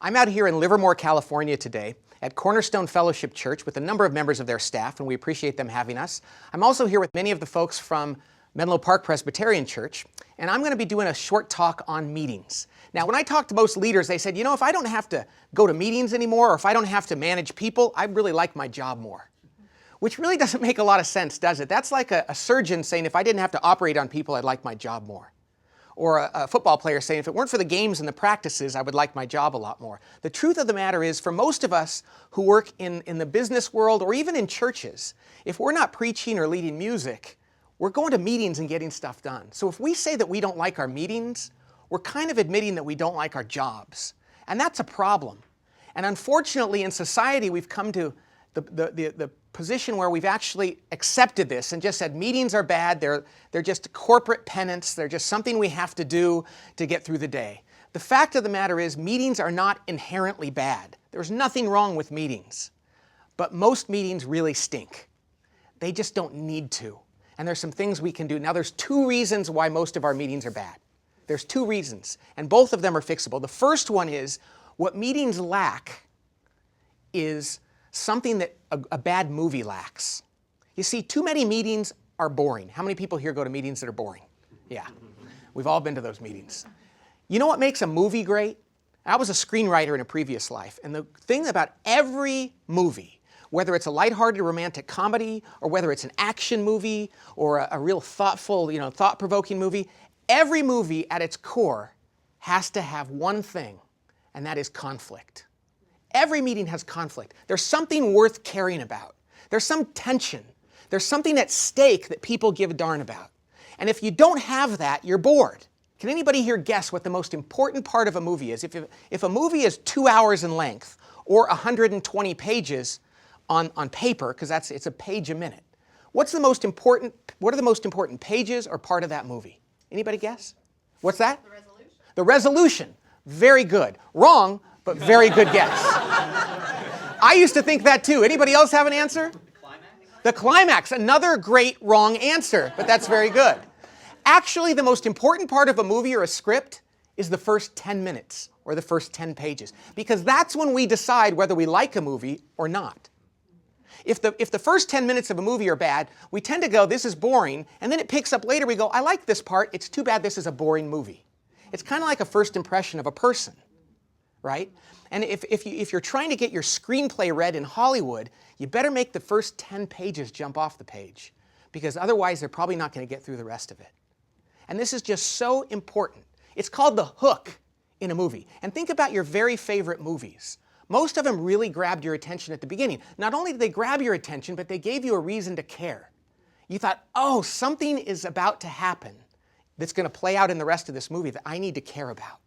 I'm out here in Livermore, California today at Cornerstone Fellowship Church with a number of members of their staff, and we appreciate them having us. I'm also here with many of the folks from Menlo Park Presbyterian Church, and I'm going to be doing a short talk on meetings. Now, when I talk to most leaders, they said, you know, if I don't have to go to meetings anymore, or if I don't have to manage people, I really like my job more. Which really doesn't make a lot of sense, does it? That's like a surgeon saying, if I didn't have to operate on people, I'd like my job more. Or a football player saying, if it weren't for the games and the practices, I would like my job a lot more. The truth of the matter is, for most of us who work in the business world or even in churches, if we're not preaching or leading music, we're going to meetings and getting stuff done. So if we say that we don't like our meetings, we're kind of admitting that we don't like our jobs. And that's a problem. And unfortunately, in society, we've come to the position where we've actually accepted this and just said meetings are bad, they're just corporate penance, they're just something we have to do to get through the day. The fact of the matter is meetings are not inherently bad. There's nothing wrong with meetings. But most meetings really stink. They just don't need to. And there's some things we can do. Now there's two reasons why most of our meetings are bad. There's two reasons, and both of them are fixable. The first one is what meetings lack is something that a bad movie lacks. You see, too many meetings are boring. How many people here go to meetings that are boring? Yeah, we've all been to those meetings. You know what makes a movie great? I was a screenwriter in a previous life, and the thing about every movie, whether it's a lighthearted romantic comedy, or whether it's an action movie, or a real thoughtful, thought-provoking movie, every movie at its core has to have one thing, and that is conflict. Every meeting has conflict. There's something worth caring about. There's some tension. There's something at stake that people give a darn about. And if you don't have that, you're bored. Can anybody here guess what the most important part of a movie is? If a movie is 2 hours in length or 120 pages on paper, because it's a page a minute, what are the most important pages or part of that movie? Anybody guess? What's that? The resolution. The resolution. Very good. Wrong, but very good guess. I used to think that too. Anybody else have an answer? The climax. Another great wrong answer, but that's very good. Actually, the most important part of a movie or a script is the first 10 minutes or the first 10 pages, because that's when we decide whether we like a movie or not. If the first 10 minutes of a movie are bad, we tend to go, this is boring, and then it picks up later, we go, I like this part, it's too bad this is a boring movie. It's kind of like a first impression of a person, right? And if you're trying to get your screenplay read in Hollywood, you better make the first 10 pages jump off the page, because otherwise they're probably not going to get through the rest of it. And this is just so important. It's called the hook in a movie. And think about your very favorite movies. Most of them really grabbed your attention at the beginning. Not only did they grab your attention, but they gave you a reason to care. You thought, oh, something is about to happen that's going to play out in the rest of this movie that I need to care about.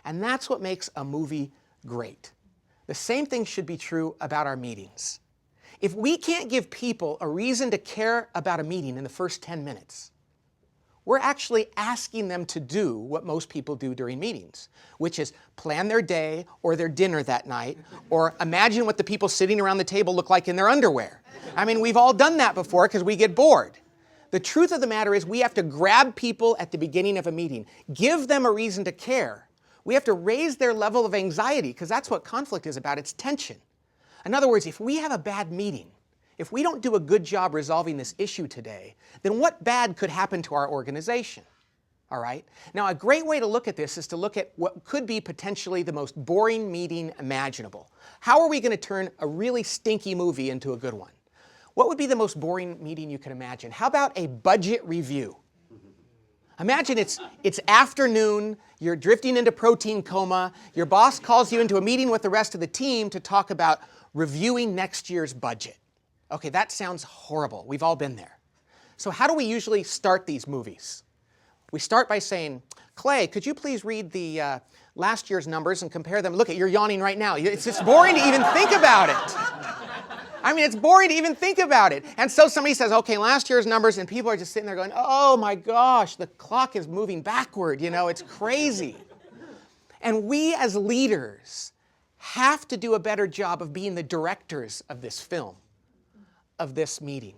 And that's what makes a movie great. The same thing should be true about our meetings. If we can't give people a reason to care about a meeting in the first 10 minutes, we're actually asking them to do what most people do during meetings, which is plan their day or their dinner that night, or imagine what the people sitting around the table look like in their underwear. I mean, we've all done that before because we get bored. The truth of the matter is we have to grab people at the beginning of a meeting, give them a reason to care. We have to raise their level of anxiety, because that's what conflict is about, it's tension. In other words, if we have a bad meeting, if we don't do a good job resolving this issue today, then what bad could happen to our organization? All right? Now, a great way to look at this is to look at what could be potentially the most boring meeting imaginable. How are we going to turn a really stinky movie into a good one? What would be the most boring meeting you can imagine? How about a budget review? Imagine it's afternoon, you're drifting into protein coma, your boss calls you into a meeting with the rest of the team to talk about reviewing next year's budget. Okay, that sounds horrible. We've all been there. So how do we usually start these movies? We start by saying, Clay, could you please read the last year's numbers and compare them? Look, you're yawning right now. It's just boring to even think about it. I mean, it's boring to even think about it. And so somebody says, okay, last year's numbers, and people are just sitting there going, oh my gosh, the clock is moving backward, it's crazy. And we as leaders have to do a better job of being the directors of this film, of this meeting.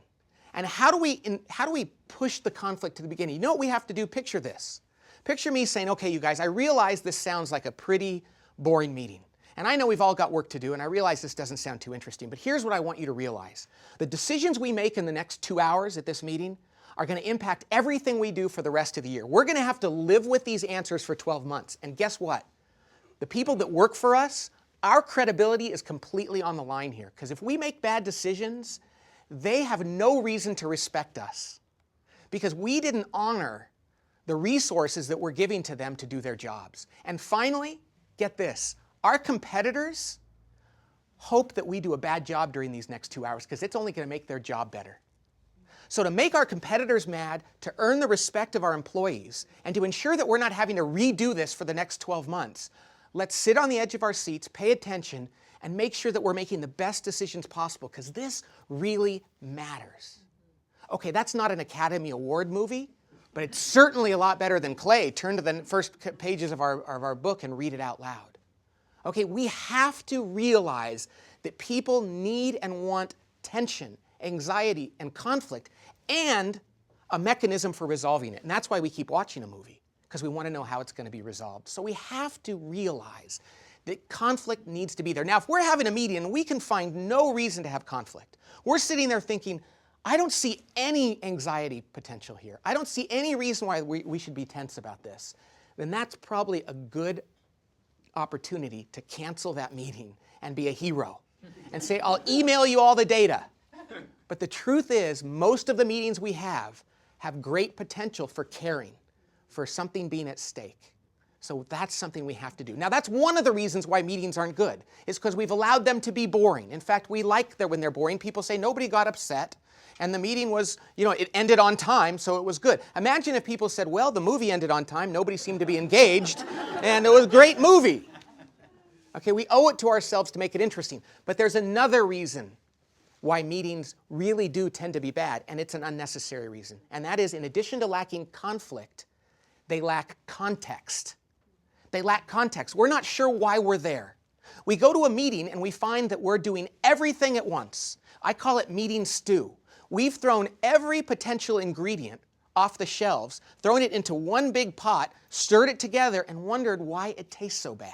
And how do we push the conflict to the beginning? You know what we have to do? Picture this. Picture me saying, okay, you guys, I realize this sounds like a pretty boring meeting. And I know we've all got work to do, and I realize this doesn't sound too interesting, but here's what I want you to realize. The decisions we make in the next 2 hours at this meeting are going to impact everything we do for the rest of the year. We're going to have to live with these answers for 12 months. And guess what? The people that work for us, our credibility is completely on the line here. Because if we make bad decisions, they have no reason to respect us. Because we didn't honor the resources that we're giving to them to do their jobs. And finally, get this. Our competitors hope that we do a bad job during these next 2 hours because it's only going to make their job better. So to make our competitors mad, to earn the respect of our employees, and to ensure that we're not having to redo this for the next 12 months, let's sit on the edge of our seats, pay attention, and make sure that we're making the best decisions possible, because this really matters. Okay, that's not an Academy Award movie, but it's certainly a lot better than Clay. Turn to the first pages of our book and read it out loud. Okay, we have to realize that people need and want tension, anxiety, and conflict, and a mechanism for resolving it. And that's why we keep watching a movie, because we want to know how it's going to be resolved. So we have to realize that conflict needs to be there. Now, if we're having a meeting and we can find no reason to have conflict, we're sitting there thinking, I don't see any anxiety potential here. I don't see any reason why we should be tense about this. Then that's probably a good opportunity to cancel that meeting and be a hero and say, I'll email you all the data. But the truth is, most of the meetings we have great potential for caring, for something being at stake. So that's something we have to do. Now, that's one of the reasons why meetings aren't good, is because we've allowed them to be boring. In fact, we like that when they're boring. People say nobody got upset, and the meeting was, it ended on time, so it was good. Imagine if people said, well, the movie ended on time, nobody seemed to be engaged, and it was a great movie. Okay, we owe it to ourselves to make it interesting. But there's another reason why meetings really do tend to be bad, and it's an unnecessary reason. And that is, in addition to lacking conflict, they lack context. They lack context. We're not sure why we're there. We go to a meeting and we find that we're doing everything at once. I call it meeting stew. We've thrown every potential ingredient off the shelves, thrown it into one big pot, stirred it together, and wondered why it tastes so bad.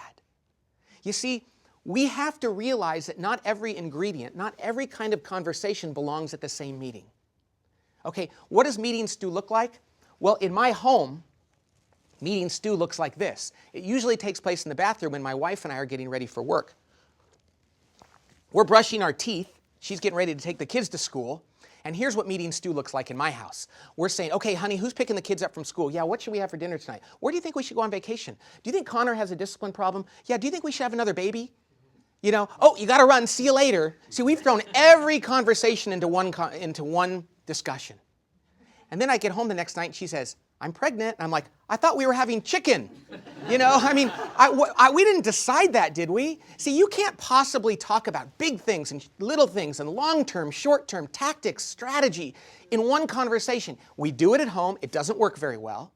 You see, we have to realize that not every ingredient, not every kind of conversation belongs at the same meeting. Okay, what does meeting stew look like? Well, in my home, meeting stew looks like this. It usually takes place in the bathroom when my wife and I are getting ready for work. We're brushing our teeth. She's getting ready to take the kids to school. And here's what meeting stew looks like in my house. We're saying, okay, honey, who's picking the kids up from school? Yeah, what should we have for dinner tonight? Where do you think we should go on vacation? Do you think Connor has a discipline problem? Yeah, do you think we should have another baby? Oh, you got to run. See you later. See, we've thrown every conversation into one discussion. And then I get home the next night and she says, I'm pregnant. And I'm like, I thought we were having chicken. We didn't decide that, did we? See, you can't possibly talk about big things and little things and long-term, short-term tactics, strategy in one conversation. We do it at home. It doesn't work very well.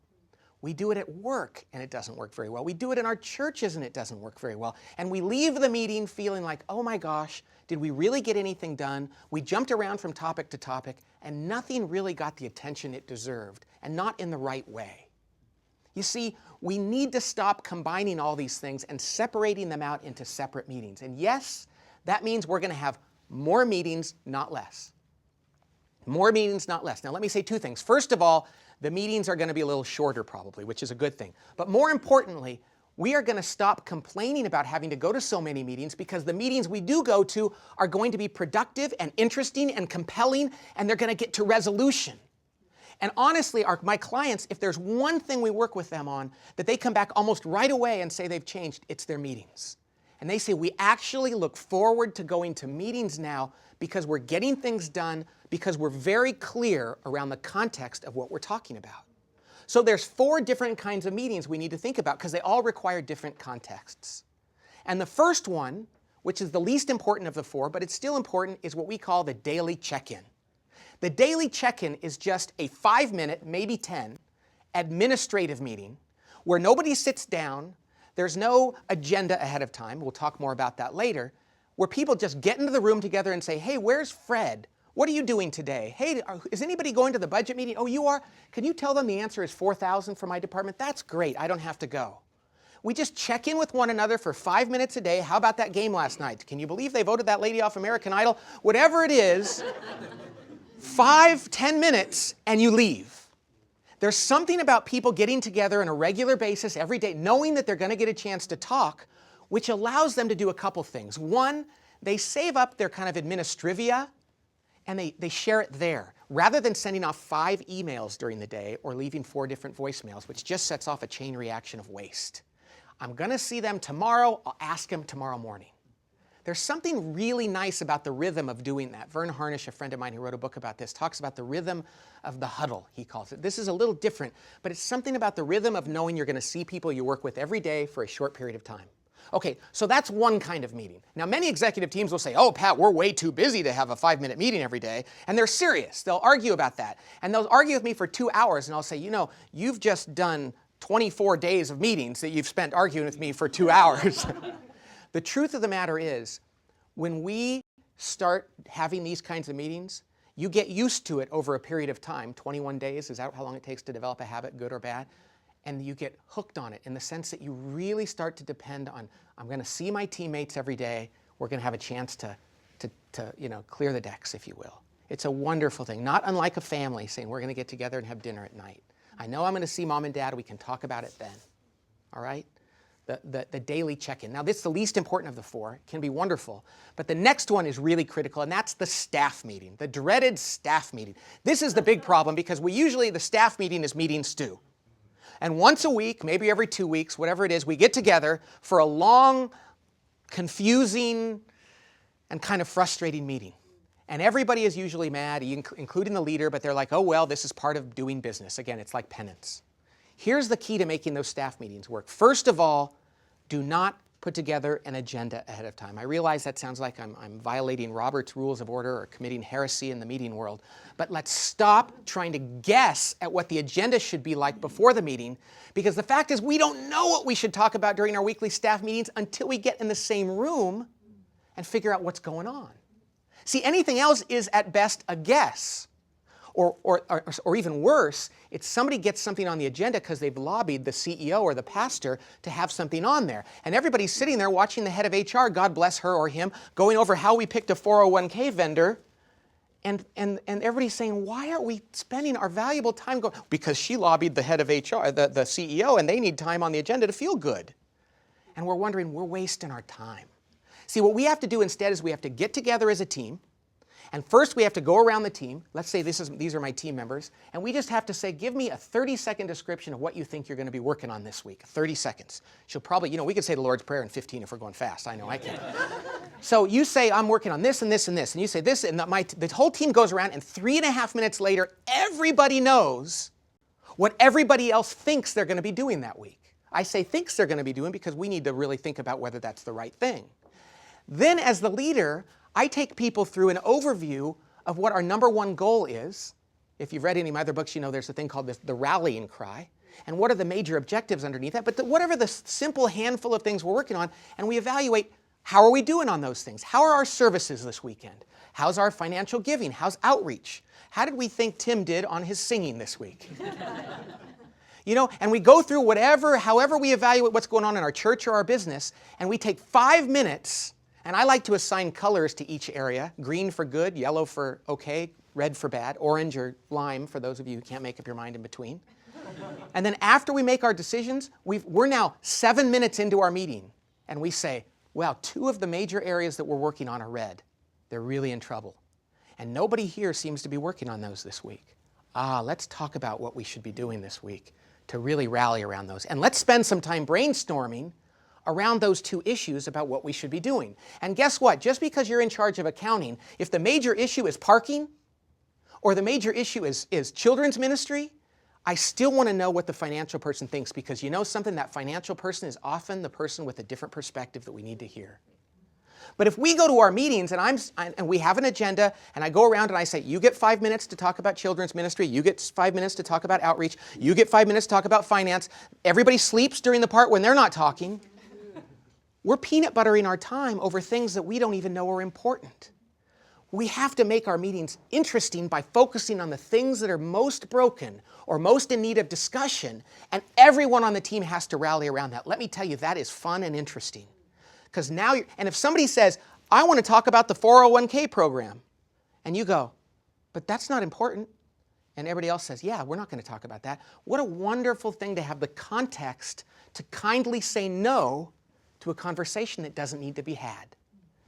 We do it at work, and it doesn't work very well. We do it in our churches, and it doesn't work very well. And we leave the meeting feeling like, oh my gosh, did we really get anything done? We jumped around from topic to topic, and nothing really got the attention it deserved, and not in the right way. You see, we need to stop combining all these things and separating them out into separate meetings. And yes, that means we're going to have more meetings, not less. More meetings, not less. Now, let me say two things. First of all, the meetings are going to be a little shorter probably, which is a good thing. But more importantly, we are going to stop complaining about having to go to so many meetings, because the meetings we do go to are going to be productive and interesting and compelling, and they're going to get to resolution. And honestly, my clients, if there's one thing we work with them on that they come back almost right away and say they've changed, it's their meetings. And they say, we actually look forward to going to meetings now because we're getting things done, because we're very clear around the context of what we're talking about. So there's 4 different kinds of meetings we need to think about because they all require different contexts. And the first one, which is the least important of the 4, but it's still important, is what we call the daily check-in. The daily check-in is just a 5-minute, maybe 10, administrative meeting where nobody sits down. There's no agenda ahead of time. We'll talk more about that later. Where people just get into the room together and say, hey, where's Fred? What are you doing today? Hey, is anybody going to the budget meeting? Oh, you are? Can you tell them the answer is 4,000 for my department? That's great. I don't have to go. We just check in with one another for 5 minutes a day. How about that game last night? Can you believe they voted that lady off American Idol? Whatever it is, 5, 10 minutes, and you leave. There's something about people getting together on a regular basis every day, knowing that they're going to get a chance to talk, which allows them to do a couple things. One, they save up their kind of administrivia, and they share it there, rather than sending off 5 emails during the day or leaving 4 different voicemails, which just sets off a chain reaction of waste. I'm going to see them tomorrow. I'll ask them tomorrow morning. There's something really nice about the rhythm of doing that. Vern Harnish, a friend of mine who wrote a book about this, talks about the rhythm of the huddle, he calls it. This is a little different, but it's something about the rhythm of knowing you're going to see people you work with every day for a short period of time. Okay, so that's one kind of meeting. Now, many executive teams will say, oh, Pat, we're way too busy to have a 5-minute meeting every day. And they're serious. They'll argue about that. And they'll argue with me for 2 hours, and I'll say, you know, you've just done 24 days of meetings that you've spent arguing with me for 2 hours. The truth of the matter is, when we start having these kinds of meetings, you get used to it over a period of time. 21 days, is that how long it takes to develop a habit, good or bad? And you get hooked on it in the sense that you really start to depend on, I'm going to see my teammates every day. We're going to have a chance to clear the decks, if you will. It's a wonderful thing, not unlike a family saying we're going to get together and have dinner at night. I know I'm going to see mom and dad. We can talk about it then. All right? The daily check-in. Now, this is the least important of the 4. It can be wonderful. But the next one is really critical, and that's the staff meeting, the dreaded staff meeting. This is the big problem because the staff meeting is meeting stew. And once a week, maybe every 2 weeks, whatever it is, we get together for a long, confusing, and kind of frustrating meeting. And everybody is usually mad, including the leader, but they're like, oh, well, this is part of doing business. Again, it's like penance. Here's the key to making those staff meetings work. First of all, do not put together an agenda ahead of time. I realize that sounds like I'm violating Robert's Rules of Order or committing heresy in the meeting world, but let's stop trying to guess at what the agenda should be like before the meeting, because the fact is we don't know what we should talk about during our weekly staff meetings until we get in the same room and figure out what's going on. See, anything else is at best a guess. Or even worse, it's somebody gets something on the agenda because they've lobbied the CEO or the pastor to have something on there. And everybody's sitting there watching the head of HR, God bless her or him, going over how we picked a 401k vendor. And everybody's saying, why aren't we spending our valuable time going? Because she lobbied the head of HR, the CEO, and they need time on the agenda to feel good. And we're wondering, we're wasting our time. See, what we have to do instead is we have to get together as a team. And first we have to go around the team. Let's say these are my team members. And we just have to say, give me a 30-second description of what you think you're going to be working on this week. 30 seconds. She'll probably, we could say the Lord's Prayer in 15 if we're going fast. I know I can. So you say, I'm working on this and this and this. And you say this, and the whole team goes around, and 3.5 minutes later, everybody knows what everybody else thinks they're going to be doing that week. I say thinks they're going to be doing because we need to really think about whether that's the right thing. Then as the leader, I take people through an overview of what our number one goal is. If you've read any of my other books, you know there's a thing called the rallying cry. And what are the major objectives underneath that? But whatever the simple handful of things we're working on, and we evaluate how are we doing on those things? How are our services this weekend? How's our financial giving? How's outreach? How did we think Tim did on his singing this week? And we go through however we evaluate what's going on in our church or our business, and we take 5 minutes. And I like to assign colors to each area. Green for good, yellow for okay, red for bad, orange or lime for those of you who can't make up your mind in between. And then after we make our decisions, we're now 7 minutes into our meeting. And we say, well, 2 of the major areas that we're working on are red. They're really in trouble. And nobody here seems to be working on those this week. Let's talk about what we should be doing this week to really rally around those. And let's spend some time brainstorming around those 2 issues about what we should be doing. And guess what? Just because you're in charge of accounting, if the major issue is parking, or the major issue is children's ministry, I still want to know what the financial person thinks, because you know something? That financial person is often the person with a different perspective that we need to hear. But if we go to our meetings and we have an agenda, and I go around and I say, you get 5 minutes to talk about children's ministry, you get 5 minutes to talk about outreach, you get 5 minutes to talk about finance, everybody sleeps during the part when they're not talking, we're peanut buttering our time over things that we don't even know are important. We have to make our meetings interesting by focusing on the things that are most broken or most in need of discussion, and everyone on the team has to rally around that. Let me tell you, that is fun and interesting. Because now, and if somebody says, I want to talk about the 401k program, and you go, but that's not important, and everybody else says, yeah, we're not going to talk about that. What a wonderful thing to have the context to kindly say no to a conversation that doesn't need to be had.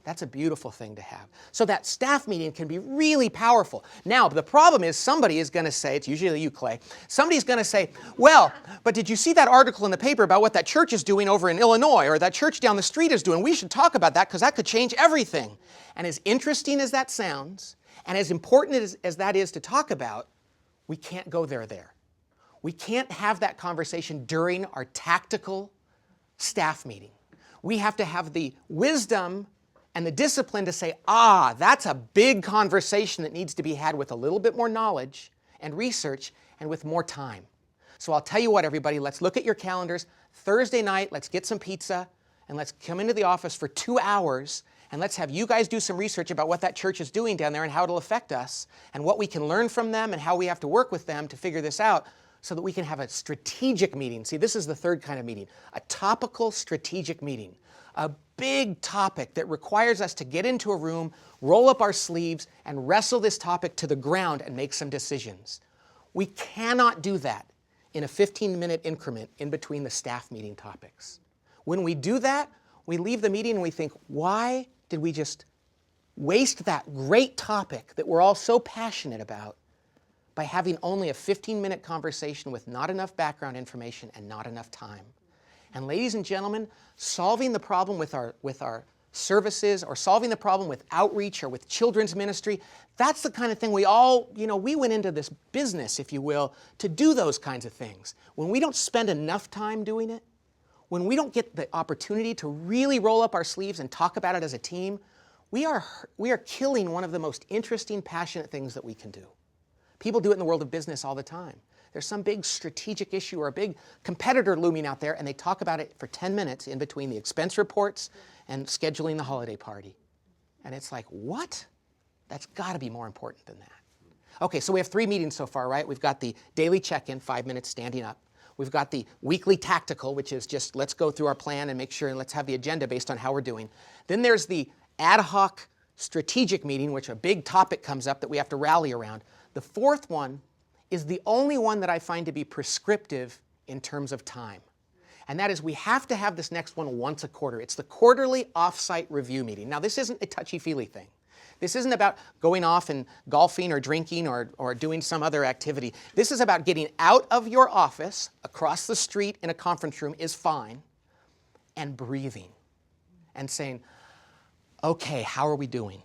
That's a beautiful thing to have. So that staff meeting can be really powerful. Now, the problem is somebody is going to say, it's usually you, Clay, somebody's going to say, well, but did you see that article in the paper about what that church is doing over in Illinois, or that church down the street is doing? We should talk about that because that could change everything. And as interesting as that sounds, and as important as that is to talk about, we can't go there. We can't have that conversation during our tactical staff meeting. We have to have the wisdom and the discipline to say, that's a big conversation that needs to be had with a little bit more knowledge and research and with more time. So I'll tell you what, everybody, let's look at your calendars. Thursday night, let's get some pizza and let's come into the office for 2 hours and let's have you guys do some research about what that church is doing down there and how it'll affect us and what we can learn from them and how we have to work with them to figure this out so that we can have a strategic meeting. See, this is the third kind of meeting, a topical strategic meeting. A big topic that requires us to get into a room, roll up our sleeves, and wrestle this topic to the ground and make some decisions. We cannot do that in a 15-minute increment in between the staff meeting topics. When we do that, we leave the meeting and we think, why did we just waste that great topic that we're all so passionate about by having only a 15-minute conversation with not enough background information and not enough time? And ladies and gentlemen, solving the problem with our services or solving the problem with outreach or with children's ministry, that's the kind of thing we all, we went into this business, if you will, to do those kinds of things. When we don't spend enough time doing it, when we don't get the opportunity to really roll up our sleeves and talk about it as a team, we are killing one of the most interesting, passionate things that we can do. People do it in the world of business all the time. There's some big strategic issue or a big competitor looming out there, and they talk about it for 10 minutes in between the expense reports and scheduling the holiday party. And it's like, what? That's got to be more important than that. Okay, so we have 3 meetings so far, right? We've got the daily check-in, 5 minutes standing up. We've got the weekly tactical, which is just let's go through our plan and make sure and let's have the agenda based on how we're doing. Then there's the ad hoc strategic meeting, which a big topic comes up that we have to rally around. The fourth one is the only one that I find to be prescriptive in terms of time. And that is we have to have this next one once a quarter. It's the quarterly off-site review meeting. Now, this isn't a touchy-feely thing. This isn't about going off and golfing or drinking or doing some other activity. This is about getting out of your office, across the street in a conference room is fine, and breathing and saying, okay, how are we doing?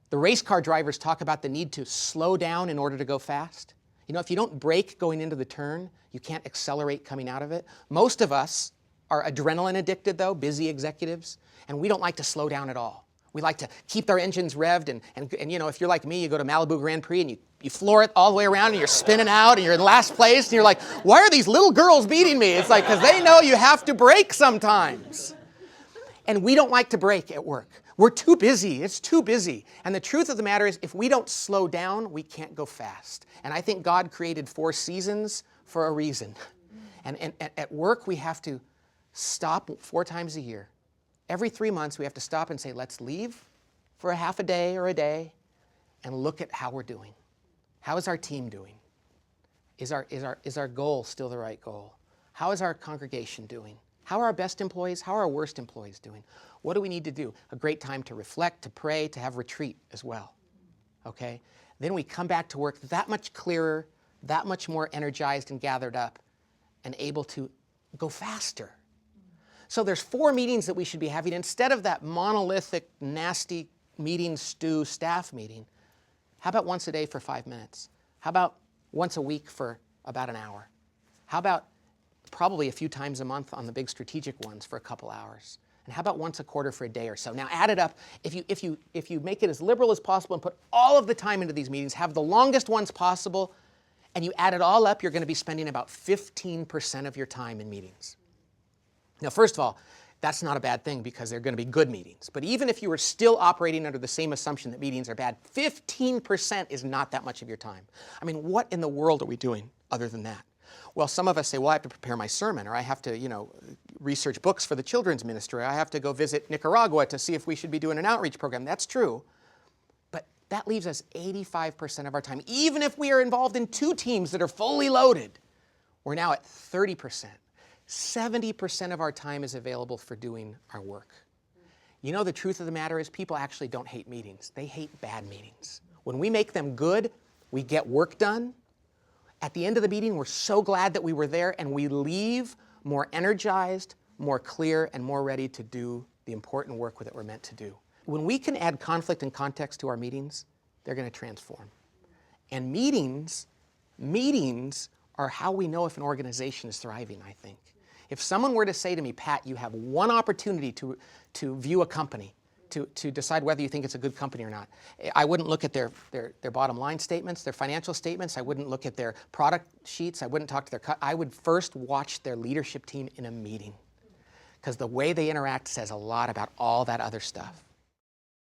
The race car drivers talk about the need to slow down in order to go fast. If you don't brake going into the turn, you can't accelerate coming out of it. Most of us are adrenaline addicted, though, busy executives, and we don't like to slow down at all. We like to keep our engines revved, and if you're like me, you go to Malibu Grand Prix and you floor it all the way around and you're spinning out and you're in last place and you're like, why are these little girls beating me? It's like, because they know you have to brake sometimes. And we don't like to brake at work. We're too busy. It's too busy. And the truth of the matter is, if we don't slow down, we can't go fast. And I think God created 4 seasons for a reason. And at work, we have to stop 4 times a year. Every 3 months, we have to stop and say, let's leave for a half a day or a day and look at how we're doing. How is our team doing? Is our goal still the right goal? How is our congregation doing? How are our best employees? How are our worst employees doing? What do we need to do? A great time to reflect, to pray, to have retreat as well. Okay? Then we come back to work that much clearer, that much more energized and gathered up and able to go faster. So there's 4 meetings that we should be having instead of that monolithic, nasty meeting stew staff meeting. How about once a day for 5 minutes? How about once a week for about an hour? How about probably a few times a month on the big strategic ones for a couple hours? And how about once a quarter for a day or so? Now add it up. If you make it as liberal as possible and put all of the time into these meetings, have the longest ones possible, and you add it all up, you're going to be spending about 15% of your time in meetings. Now, first of all, That's not a bad thing because they're going to be good meetings. But even if you were still operating under the same assumption that meetings are bad, 15% is not that much of your time. I mean, what in the world are we doing other than that? Well, some of us say, well, I have to prepare my sermon, or I have to, research books for the children's ministry. I have to go visit Nicaragua to see if we should be doing an outreach program. That's true. But that leaves us 85% of our time. Even if we are involved in 2 teams that are fully loaded, we're now at 30%. 70% of our time is available for doing our work. The truth of the matter is people actually don't hate meetings. They hate bad meetings. When we make them good, we get work done. At the end of the meeting, we're so glad that we were there, and we leave more energized, more clear, and more ready to do the important work that we're meant to do. When we can add conflict and context to our meetings, they're going to transform. And meetings are how we know if an organization is thriving, I think. If someone were to say to me, Pat, you have one opportunity to view a company, to decide whether you think it's a good company or not, I wouldn't look at their bottom line statements, their financial statements. I wouldn't look at their product sheets. I wouldn't talk to I would first watch their leadership team in a meeting, because the way they interact says a lot about all that other stuff.